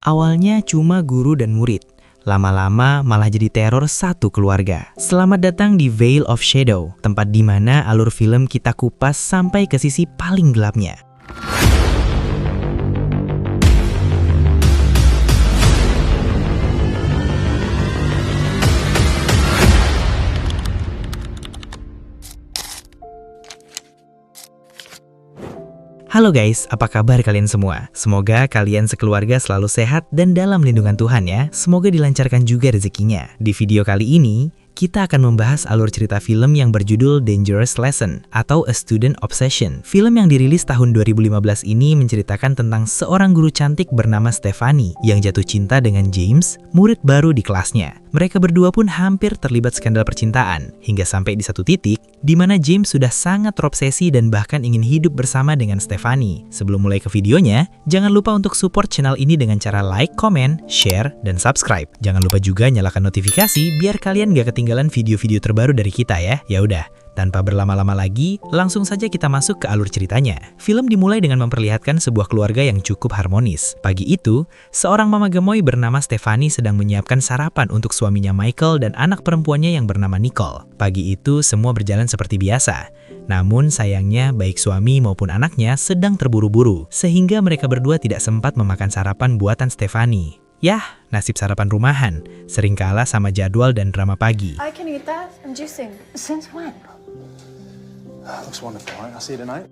Awalnya cuma guru dan murid, lama-lama malah jadi teror satu keluarga. Selamat datang di Veil of Shadow, tempat di mana alur film kita kupas sampai ke sisi paling gelapnya. Halo guys, apa kabar kalian semua? Semoga kalian sekeluarga selalu sehat dan dalam lindungan Tuhan ya. Semoga dilancarkan juga rezekinya. Di video kali ini, kita akan membahas alur cerita film yang berjudul Dangerous Lesson atau A Student Obsession. Film yang dirilis tahun 2015 ini menceritakan tentang seorang guru cantik bernama Stephanie yang jatuh cinta dengan James, murid baru di kelasnya. Mereka berdua pun hampir terlibat skandal percintaan, hingga sampai di satu titik di mana James sudah sangat terobsesi dan bahkan ingin hidup bersama dengan Stephanie. Sebelum mulai ke videonya, jangan lupa untuk support channel ini dengan cara like, comment, share, dan subscribe. Jangan lupa juga nyalakan notifikasi biar kalian gak ketinggalan video-video terbaru dari kita ya. Ya udah, tanpa berlama-lama lagi, langsung saja kita masuk ke alur ceritanya. Film dimulai dengan memperlihatkan sebuah keluarga yang cukup harmonis. Pagi itu, seorang mama gemoy bernama Stephanie sedang menyiapkan sarapan untuk suaminya Michael dan anak perempuannya yang bernama Nicole. Pagi itu semua berjalan seperti biasa. Namun sayangnya baik suami maupun anaknya sedang terburu-buru, sehingga mereka berdua tidak sempat memakan sarapan buatan Stephanie. Yah, nasib sarapan rumahan, sering kalah sama jadwal dan drama pagi. I can eat that. I'm juicing. Since when? Looks wonderful, right? I'll see you tonight.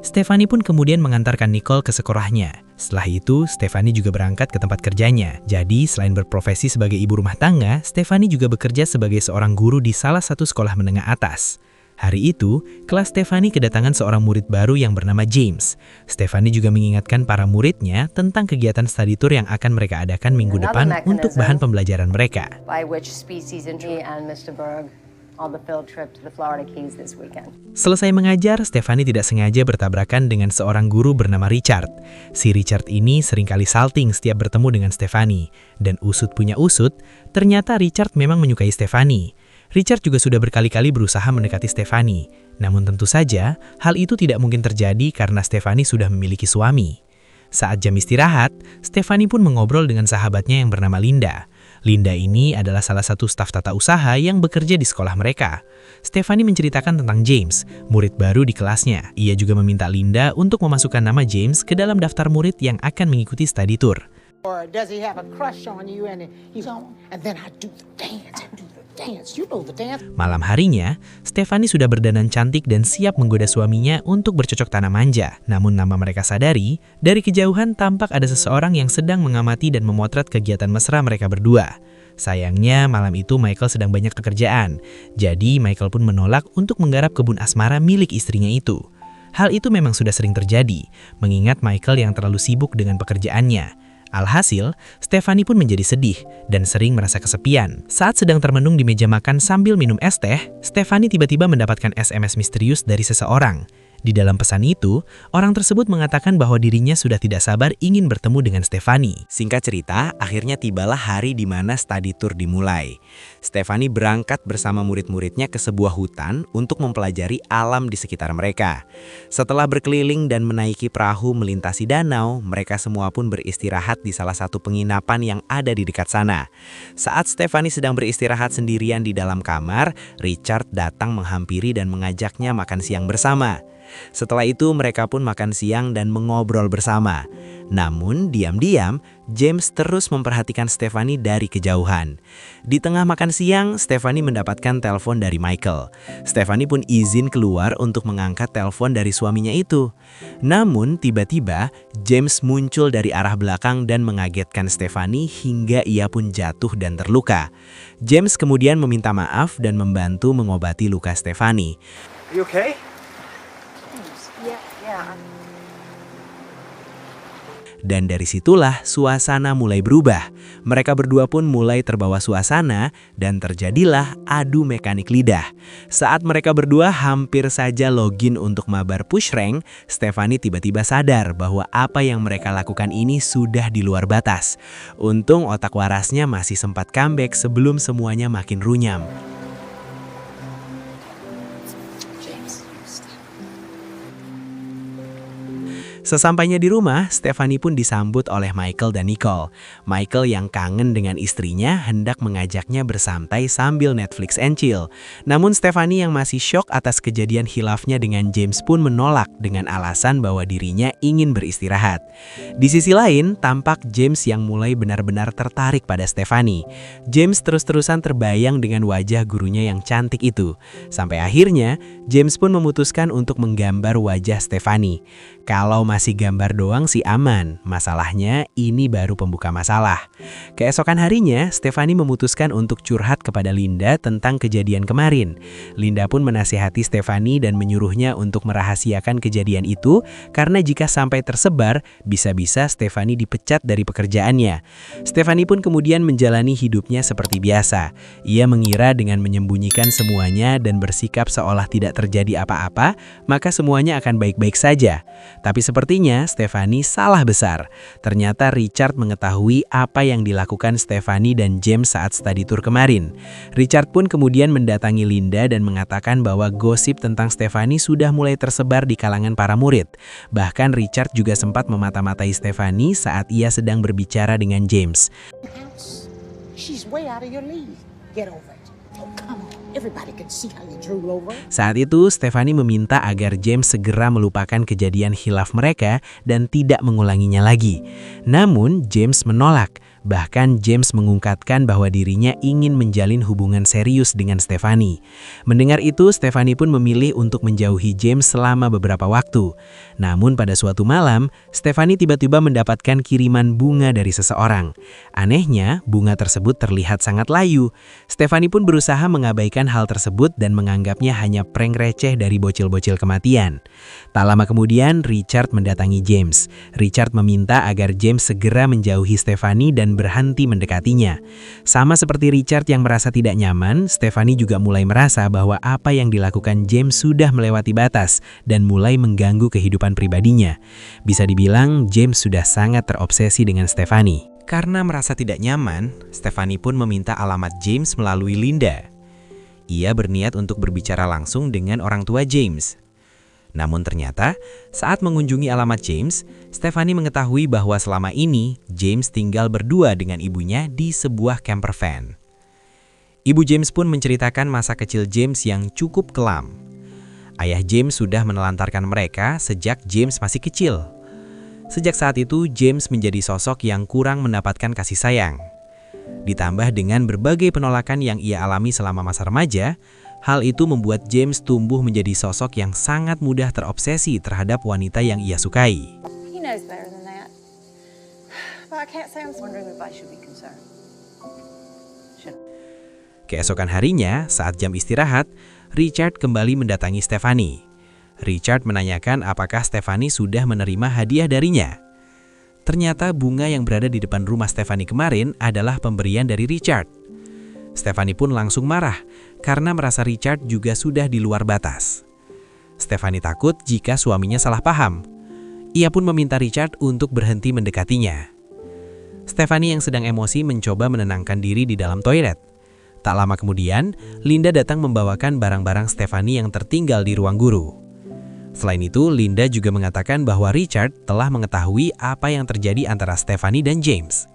Stephanie pun kemudian mengantarkan Nicole ke sekolahnya. Setelah itu, Stephanie juga berangkat ke tempat kerjanya. Jadi, selain berprofesi sebagai ibu rumah tangga, Stephanie juga bekerja sebagai seorang guru di salah satu sekolah menengah atas. Hari itu, kelas Stephanie kedatangan seorang murid baru yang bernama James. Stephanie juga mengingatkan para muridnya tentang kegiatan study tour yang akan mereka adakan minggu depan untuk bahan pembelajaran mereka. By which species he and Mr. Berg on the field trip to the Florida Keys this weekend. Selesai mengajar, Stephanie tidak sengaja bertabrakan dengan seorang guru bernama Richard. Si Richard ini seringkali salting setiap bertemu dengan Stephanie. Dan usut punya usut, ternyata Richard memang menyukai Stephanie. Richard juga sudah berkali-kali berusaha mendekati Stephanie. Namun tentu saja, hal itu tidak mungkin terjadi karena Stephanie sudah memiliki suami. Saat jam istirahat, Stephanie pun mengobrol dengan sahabatnya yang bernama Linda. Linda ini adalah salah satu staf tata usaha yang bekerja di sekolah mereka. Stephanie menceritakan tentang James, murid baru di kelasnya. Ia juga meminta Linda untuk memasukkan nama James ke dalam daftar murid yang akan mengikuti study tour. Or does he have a crush on you and he's on, and then I do the dance, you know the dance. Malam harinya, Stephanie sudah berdandan cantik dan siap menggoda suaminya untuk bercocok tanam manja. Namun nama mereka sadari, dari kejauhan tampak ada seseorang yang sedang mengamati dan memotret kegiatan mesra mereka berdua. Sayangnya malam itu Michael sedang banyak pekerjaan, jadi Michael pun menolak untuk menggarap kebun asmara milik istrinya itu. Hal itu memang sudah sering terjadi, mengingat Michael yang terlalu sibuk dengan pekerjaannya. Alhasil, Stephanie pun menjadi sedih dan sering merasa kesepian. Saat sedang termenung di meja makan sambil minum es teh, Stephanie tiba-tiba mendapatkan SMS misterius dari seseorang. Di dalam pesan itu, orang tersebut mengatakan bahwa dirinya sudah tidak sabar ingin bertemu dengan Stephanie. Singkat cerita, akhirnya tibalah hari di mana study tour dimulai. Stephanie berangkat bersama murid-muridnya ke sebuah hutan untuk mempelajari alam di sekitar mereka. Setelah berkeliling dan menaiki perahu melintasi danau, mereka semua pun beristirahat di salah satu penginapan yang ada di dekat sana. Saat Stephanie sedang beristirahat sendirian di dalam kamar, Richard datang menghampiri dan mengajaknya makan siang bersama. Setelah itu mereka pun makan siang dan mengobrol bersama. Namun diam-diam James terus memperhatikan Stephanie dari kejauhan. Di tengah makan siang, Stephanie mendapatkan telepon dari Michael. Stephanie pun izin keluar untuk mengangkat telepon dari suaminya itu. Namun tiba-tiba James muncul dari arah belakang dan mengagetkan Stephanie hingga ia pun jatuh dan terluka. James kemudian meminta maaf dan membantu mengobati luka Stephanie. Are you okay? Yeah. Dan dari situlah suasana mulai berubah. Mereka berdua pun mulai terbawa suasana dan terjadilah adu mekanik lidah. Saat mereka berdua hampir saja login untuk mabar push rank, Stephanie tiba-tiba sadar bahwa apa yang mereka lakukan ini sudah di luar batas. Untung otak warasnya masih sempat comeback sebelum semuanya makin runyam. Sesampainya di rumah, Stephanie pun disambut oleh Michael dan Nicole. Michael yang kangen dengan istrinya hendak mengajaknya bersantai sambil Netflix and chill. Namun Stephanie yang masih syok atas kejadian khilafnya dengan James pun menolak dengan alasan bahwa dirinya ingin beristirahat. Di sisi lain, tampak James yang mulai benar-benar tertarik pada Stephanie. James terus-terusan terbayang dengan wajah gurunya yang cantik itu. Sampai akhirnya, James pun memutuskan untuk menggambar wajah Stephanie. Kalau masih gambar doang sih aman, masalahnya ini baru pembuka masalah. Keesokan harinya, Stephanie memutuskan untuk curhat kepada Linda tentang kejadian kemarin. Linda pun menasihati Stephanie dan menyuruhnya untuk merahasiakan kejadian itu karena jika sampai tersebar, bisa-bisa Stephanie dipecat dari pekerjaannya. Stephanie pun kemudian menjalani hidupnya seperti biasa. Ia mengira dengan menyembunyikan semuanya dan bersikap seolah tidak terjadi apa-apa, maka semuanya akan baik-baik saja. Tapi sepertinya Stephanie salah besar. Ternyata Richard mengetahui apa yang dilakukan Stephanie dan James saat study tour kemarin. Richard pun kemudian mendatangi Linda dan mengatakan bahwa gosip tentang Stephanie sudah mulai tersebar di kalangan para murid. Bahkan Richard juga sempat memata-matai Stephanie saat ia sedang berbicara dengan James. She's way out of your league. Get over it. Oh, come on. Everybody can see how you drew over. Saat itu, Stephanie meminta agar James segera melupakan kejadian khilaf mereka dan tidak mengulanginya lagi. Namun, James menolak. Bahkan James mengungkapkan bahwa dirinya ingin menjalin hubungan serius dengan Stephanie. Mendengar itu, Stephanie pun memilih untuk menjauhi James selama beberapa waktu. Namun pada suatu malam, Stephanie tiba-tiba mendapatkan kiriman bunga dari seseorang. Anehnya, bunga tersebut terlihat sangat layu. Stephanie pun berusaha mengabaikan hal tersebut dan menganggapnya hanya prank receh dari bocil-bocil kematian. Tak lama kemudian, Richard mendatangi James. Richard meminta agar James segera menjauhi Stephanie dan berhenti mendekatinya. Sama seperti Richard yang merasa tidak nyaman, Stephanie juga mulai merasa bahwa apa yang dilakukan James sudah melewati batas dan mulai mengganggu kehidupan pribadinya. Bisa dibilang, James sudah sangat terobsesi dengan Stephanie. Karena merasa tidak nyaman, Stephanie pun meminta alamat James melalui Linda. Ia berniat untuk berbicara langsung dengan orang tua James. Namun ternyata, saat mengunjungi alamat James, Stephanie mengetahui bahwa selama ini James tinggal berdua dengan ibunya di sebuah camper van. Ibu James pun menceritakan masa kecil James yang cukup kelam. Ayah James sudah menelantarkan mereka sejak James masih kecil. Sejak saat itu, James menjadi sosok yang kurang mendapatkan kasih sayang. Ditambah dengan berbagai penolakan yang ia alami selama masa remaja, hal itu membuat James tumbuh menjadi sosok yang sangat mudah terobsesi terhadap wanita yang ia sukai. He knows better than that. But I can't say I'm wondering if I should be concerned. Keesokan harinya, saat jam istirahat, Richard kembali mendatangi Stephanie. Richard menanyakan apakah Stephanie sudah menerima hadiah darinya. Ternyata bunga yang berada di depan rumah Stephanie kemarin adalah pemberian dari Richard. Stephanie pun langsung marah karena merasa Richard juga sudah di luar batas. Stephanie takut jika suaminya salah paham. Ia pun meminta Richard untuk berhenti mendekatinya. Stephanie yang sedang emosi mencoba menenangkan diri di dalam toilet. Tak lama kemudian, Linda datang membawakan barang-barang Stephanie yang tertinggal di ruang guru. Selain itu, Linda juga mengatakan bahwa Richard telah mengetahui apa yang terjadi antara Stephanie dan James.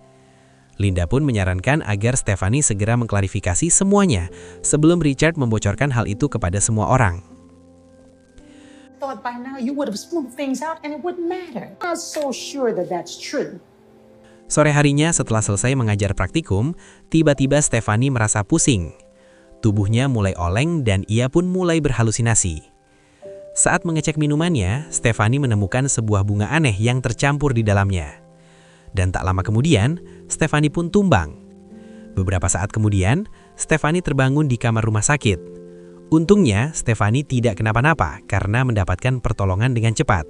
Linda pun menyarankan agar Stephanie segera mengklarifikasi semuanya sebelum Richard membocorkan hal itu kepada semua orang. Thought by now you would have smoothed things out and it wouldn't matter. I'm so sure that that's true. Sore harinya setelah selesai mengajar praktikum, tiba-tiba Stephanie merasa pusing. Tubuhnya mulai oleng dan ia pun mulai berhalusinasi. Saat mengecek minumannya, Stephanie menemukan sebuah bunga aneh yang tercampur di dalamnya. Dan tak lama kemudian, Stephanie pun tumbang. Beberapa saat kemudian, Stephanie terbangun di kamar rumah sakit. Untungnya, Stephanie tidak kenapa-napa karena mendapatkan pertolongan dengan cepat.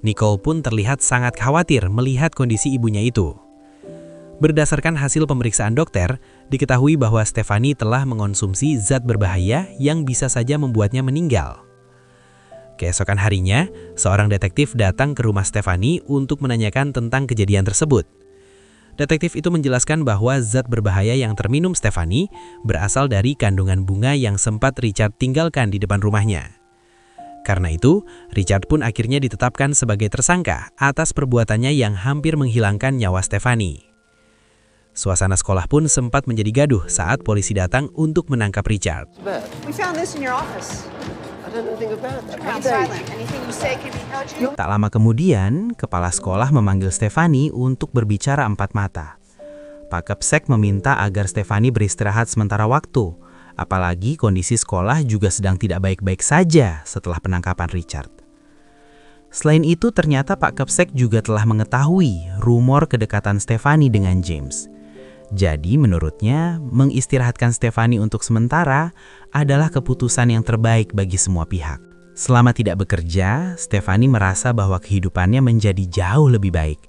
Nicole pun terlihat sangat khawatir melihat kondisi ibunya itu. Berdasarkan hasil pemeriksaan dokter, diketahui bahwa Stephanie telah mengonsumsi zat berbahaya yang bisa saja membuatnya meninggal. Keesokan harinya, seorang detektif datang ke rumah Stephanie untuk menanyakan tentang kejadian tersebut. Detektif itu menjelaskan bahwa zat berbahaya yang terminum Stephanie berasal dari kandungan bunga yang sempat Richard tinggalkan di depan rumahnya. Karena itu, Richard pun akhirnya ditetapkan sebagai tersangka atas perbuatannya yang hampir menghilangkan nyawa Stephanie. Suasana sekolah pun sempat menjadi gaduh saat polisi datang untuk menangkap Richard. We found this in your office. I don't know anything about that. Found silent. Anything you say can be held you. Tak lama kemudian, kepala sekolah memanggil Stephanie untuk berbicara empat mata. Pak Kepsek meminta agar Stephanie beristirahat sementara waktu, apalagi kondisi sekolah juga sedang tidak baik-baik saja setelah penangkapan Richard. Selain itu, ternyata Pak Kepsek juga telah mengetahui rumor kedekatan Stephanie dengan James. Jadi menurutnya, mengistirahatkan Stephanie untuk sementara adalah keputusan yang terbaik bagi semua pihak. Selama tidak bekerja, Stephanie merasa bahwa kehidupannya menjadi jauh lebih baik.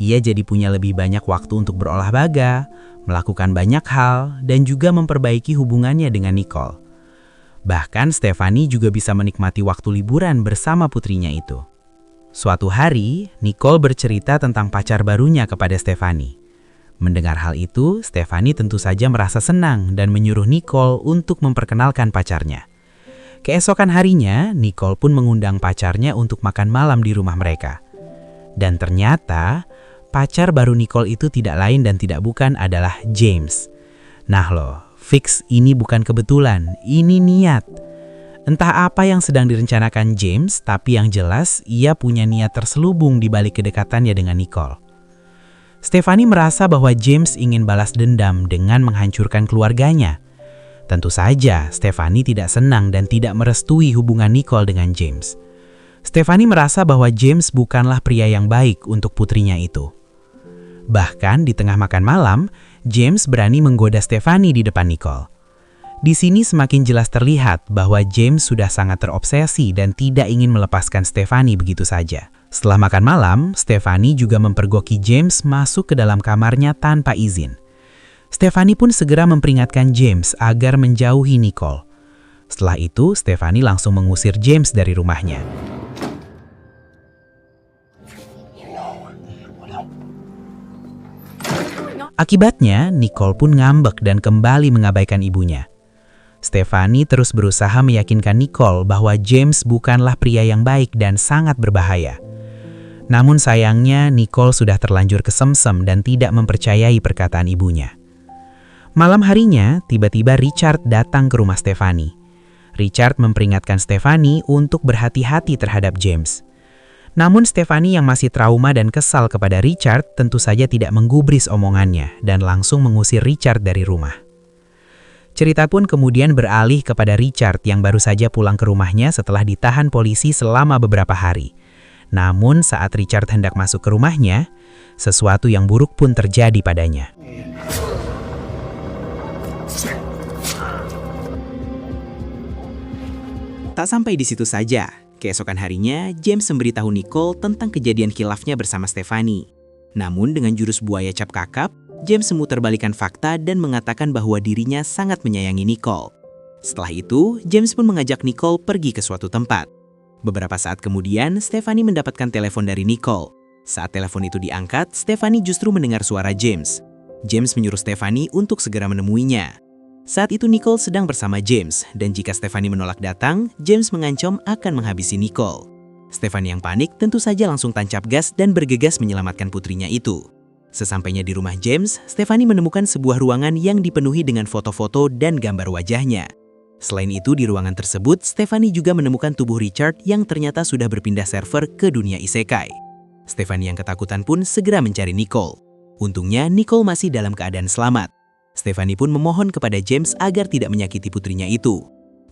Ia jadi punya lebih banyak waktu untuk berolahraga, melakukan banyak hal, dan juga memperbaiki hubungannya dengan Nicole. Bahkan Stephanie juga bisa menikmati waktu liburan bersama putrinya itu. Suatu hari, Nicole bercerita tentang pacar barunya kepada Stephanie. Mendengar hal itu, Stephanie tentu saja merasa senang dan menyuruh Nicole untuk memperkenalkan pacarnya. Keesokan harinya, Nicole pun mengundang pacarnya untuk makan malam di rumah mereka. Dan ternyata, pacar baru Nicole itu tidak lain dan tidak bukan adalah James. Nah loh, fix ini bukan kebetulan, ini niat. Entah apa yang sedang direncanakan James, tapi yang jelas ia punya niat terselubung di balik kedekatannya dengan Nicole. Stephanie merasa bahwa James ingin balas dendam dengan menghancurkan keluarganya. Tentu saja, Stephanie tidak senang dan tidak merestui hubungan Nicole dengan James. Stephanie merasa bahwa James bukanlah pria yang baik untuk putrinya itu. Bahkan di tengah makan malam, James berani menggoda Stephanie di depan Nicole. Di sini semakin jelas terlihat bahwa James sudah sangat terobsesi dan tidak ingin melepaskan Stephanie begitu saja. Setelah makan malam, Stephanie juga mempergoki James masuk ke dalam kamarnya tanpa izin. Stephanie pun segera memperingatkan James agar menjauhi Nicole. Setelah itu, Stephanie langsung mengusir James dari rumahnya. Akibatnya, Nicole pun ngambek dan kembali mengabaikan ibunya. Stephanie terus berusaha meyakinkan Nicole bahwa James bukanlah pria yang baik dan sangat berbahaya. Namun sayangnya, Nicole sudah terlanjur kesemsem dan tidak mempercayai perkataan ibunya. Malam harinya, tiba-tiba Richard datang ke rumah Stephanie. Richard memperingatkan Stephanie untuk berhati-hati terhadap James. Namun Stephanie yang masih trauma dan kesal kepada Richard tentu saja tidak menggubris omongannya dan langsung mengusir Richard dari rumah. Cerita pun kemudian beralih kepada Richard yang baru saja pulang ke rumahnya setelah ditahan polisi selama beberapa hari. Namun saat Richard hendak masuk ke rumahnya, sesuatu yang buruk pun terjadi padanya. Tak sampai di situ saja. Keesokan harinya, James memberitahu Nicole tentang kejadian khilafnya bersama Stephanie. Namun dengan jurus buaya cap kakap, James memutarbalikkan fakta dan mengatakan bahwa dirinya sangat menyayangi Nicole. Setelah itu, James pun mengajak Nicole pergi ke suatu tempat. Beberapa saat kemudian, Stephanie mendapatkan telepon dari Nicole. Saat telepon itu diangkat, Stephanie justru mendengar suara James. James menyuruh Stephanie untuk segera menemuinya. Saat itu Nicole sedang bersama James, dan jika Stephanie menolak datang, James mengancam akan menghabisi Nicole. Stephanie yang panik tentu saja langsung tancap gas dan bergegas menyelamatkan putrinya itu. Sesampainya di rumah James, Stephanie menemukan sebuah ruangan yang dipenuhi dengan foto-foto dan gambar wajahnya. Selain itu, di ruangan tersebut, Stephanie juga menemukan tubuh Richard yang ternyata sudah berpindah server ke dunia isekai. Stephanie yang ketakutan pun segera mencari Nicole. Untungnya, Nicole masih dalam keadaan selamat. Stephanie pun memohon kepada James agar tidak menyakiti putrinya itu.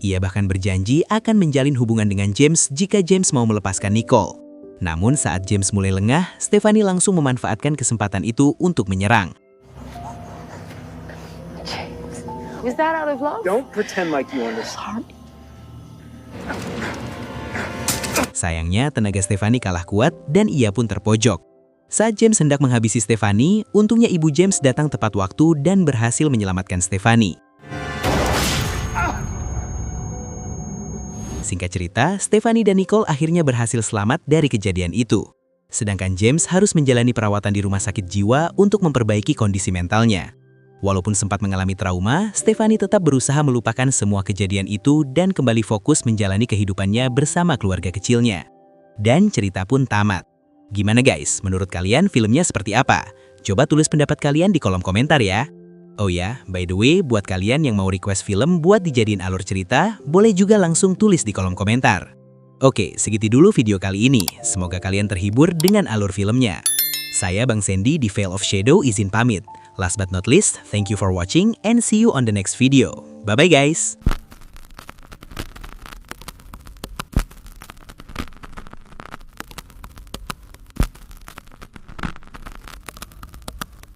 Ia bahkan berjanji akan menjalin hubungan dengan James jika James mau melepaskan Nicole. Namun saat James mulai lengah, Stephanie langsung memanfaatkan kesempatan itu untuk menyerang. Was that out of love? Don't pretend like you understand. Sayangnya, tenaga Stephanie kalah kuat dan ia pun terpojok. Saat James hendak menghabisi Stephanie, untungnya ibu James datang tepat waktu dan berhasil menyelamatkan Stephanie. Singkat cerita, Stephanie dan Nicole akhirnya berhasil selamat dari kejadian itu. Sedangkan James harus menjalani perawatan di rumah sakit jiwa untuk memperbaiki kondisi mentalnya. Walaupun sempat mengalami trauma, Stefani tetap berusaha melupakan semua kejadian itu dan kembali fokus menjalani kehidupannya bersama keluarga kecilnya. Dan cerita pun tamat. Gimana guys, menurut kalian filmnya seperti apa? Coba tulis pendapat kalian di kolom komentar ya. Oh ya, by the way, buat kalian yang mau request film buat dijadiin alur cerita, boleh juga langsung tulis di kolom komentar. Oke, segitu dulu video kali ini. Semoga kalian terhibur dengan alur filmnya. Saya Bang Sandy di Veil of Shadow izin pamit. Last but not least, thank you for watching and see you on the next video. Bye-bye guys!